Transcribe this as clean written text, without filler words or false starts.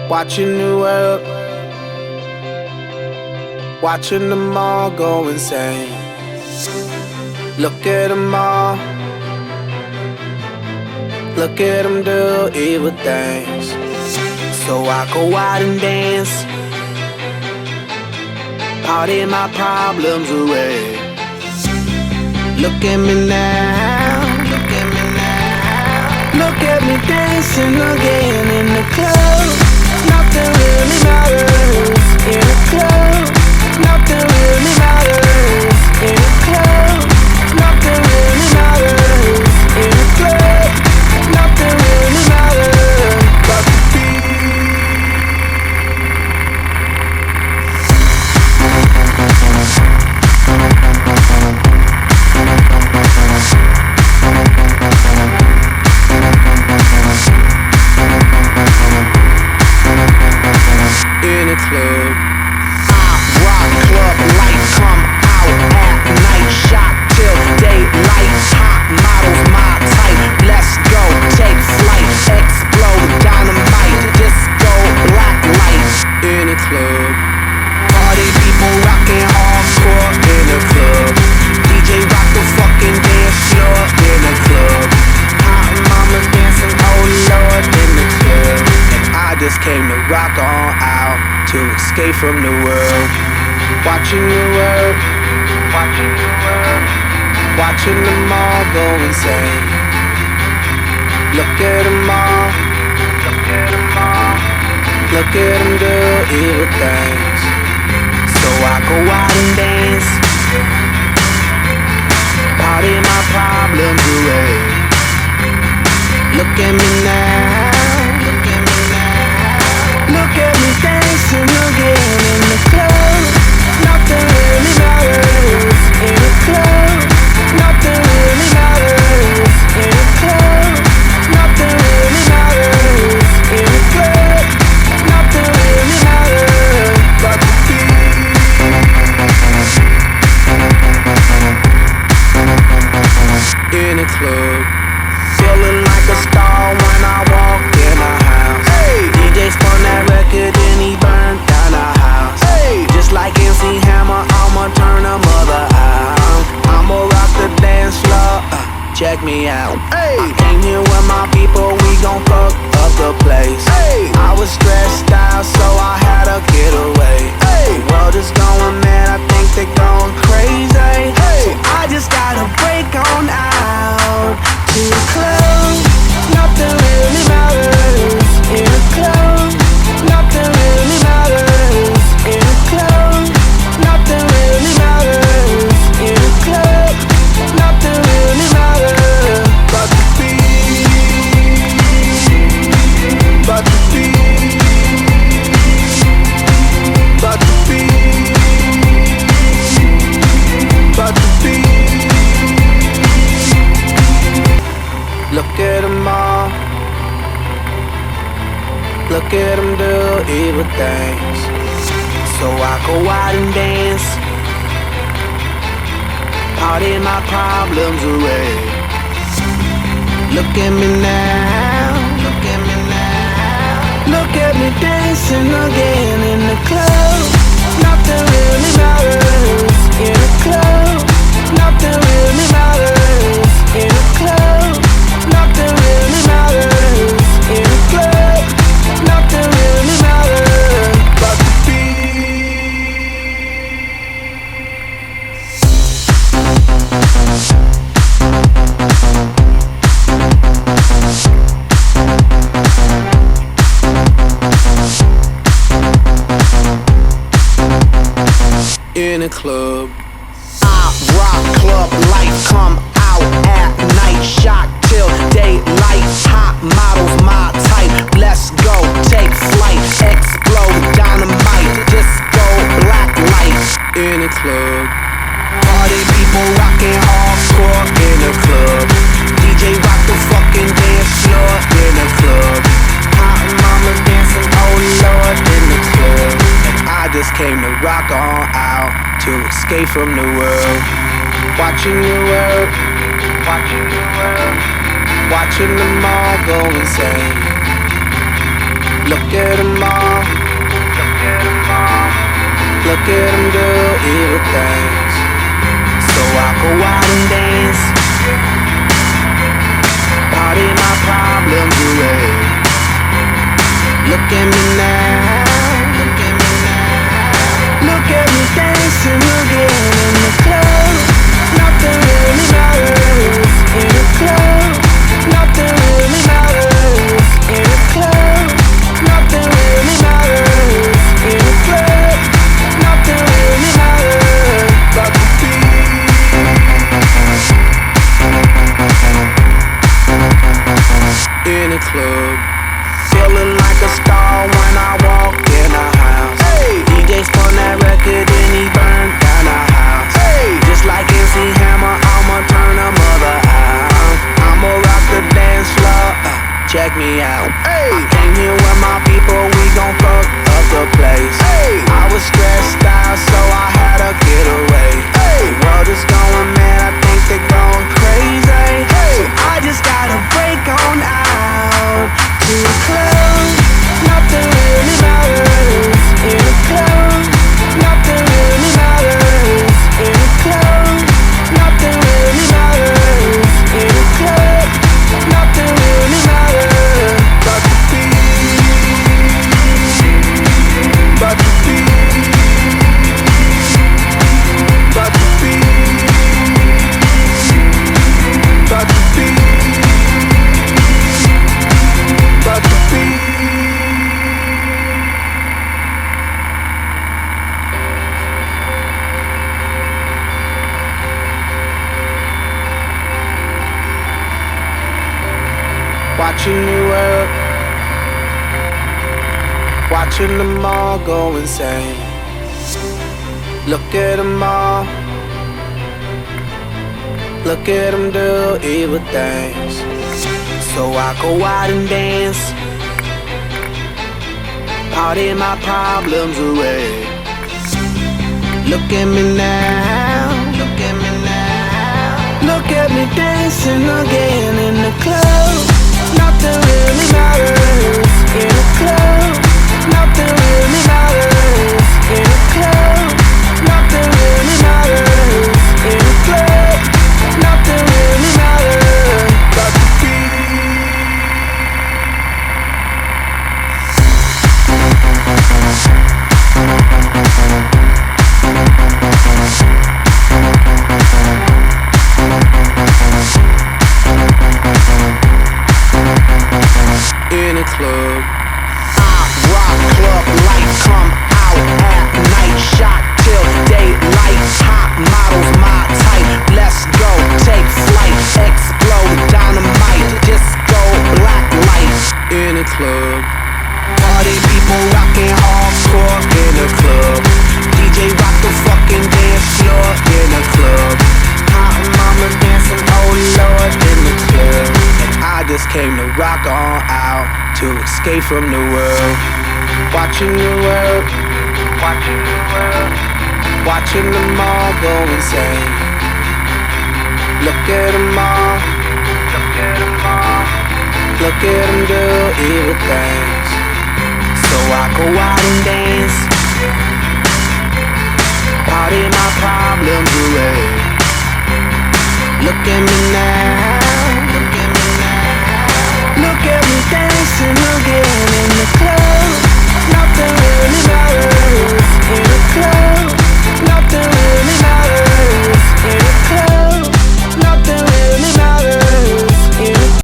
Watching the world, watching them all go insane. Look at them all, look at them do evil things. So I go out and dance, party my problems away. Look at me now, look at me now. Look at me dancing again in the club. Nothing really matters in a club. Nothing really matters in a club. Nothing really matters in a club. Nothing really matters but the in a club. I rock club light, come out at night, shot till daylight. Hot models my type, let's go take flight, explode dynamite, disco black light. In a club, party people rocking hardcore in a club. DJ rock the fucking dance floor in a club. Hot mama dancing, oh Lord, in the club. I just came to rock on out, to escape from the world. Watching the world, watching the world, watching them all go insane. Look at them all, look at them all, look at them do evil things. So I go out and dance, party my problems away. Look at me now, look at me now. Look at me dancing again in the club. Nothing really matters in a club. Nothing really matters in a club. Nothing really matters in a club. Nothing really matters but the beat. In a club, feeling like a star when I walk in a house. Hey, DJ spun that record and he burned down the house. Hey, just like MC Hammer, I'ma turn a mother out. I'ma rock the dance floor, check me out. Hey, I came here with my people, we gon' fuck up the place. Hey, I was stressed out, so I had to get away. Hey, the world is going mad, I think they're going crazy. Hey, so I just gotta break on out to the club. Nothing really matters in a club. Nothing really matters in a club. Nothing really matters in a club. Nothing really matters but the beat, but the beat, but the beat, but the beat. Look at them all, look at them do evil things. So I go out and dance, party my problems away. Look at me now, look at me now. Look at me dancing again in the club. Nothing really matters in a club. Nothing really matters in a club. Nothing really matters in a club. Nothing really matters but the in a club. I rock club lights, come out at night, shot till daylight. Hot models my type, let's go take flight, explode dynamite, disco black light. In a club, party people rocking hardcore in a club. DJ rock the fucking dance floor in a club. Hot mama dancing, oh Lord, in the club. And I just came to rock on out, to escape from the world. Watching the world, watching the world, watching them all go insane. Look at them all. Look at them do evil things. So I go out and dance. Party my problems away. Look at me now. Look at me now. Look at me dancing again in the club. Nothing really matters in the club. Nothing really matters in the club. Nothing really matters in the club. Nothing really matters but the beat. In a club, feeling like a star when I walk in a house. Hey, DJ spun that record and he burned down the house. Hey, just like MC Hammer, I'ma turn the mother out. I'ma rock the dance floor. Check me out. Hey, I came here with my people, we gon' fuck up the place. Hey, I was stressed out, so I had to get away. Hey, the world is going mad, I think they're going crazy. Hey, so I just gotta break on out to the club. Nothing really matters in the club. Nothing really matters in the club. Nothing really matters in the club. Nothing really matters but the beat. But the beat. But the beat. But the beat. But the beat. Watching the world, watching them all go insane. Look at them all, look at them do evil things. So I go out and dance, party my problems away. Look at me now, look at me now. Look at me dancing again in the club. Nothing really matters in the club. Nothing really matters in the club. Nothing really matters in the club. Nothing really matters but the in a club, I rock club light, come out at night, shot till daylight, hot models my type, let's go, take flight, explode, dynamite, disco, black light. In a club, party people rocking hardcore in a club, DJ rock the fucking dance floor in a club, hot mama dancing, oh lord, in the club. I just came to rock on out, to escape from the world. Watching the world, watching the world, watching them all go insane. Look at them all, look at them all, look at them do evil things. So I go out and dance, party my problems away. Look at me now, look at me now. Look at me dancing again in the club.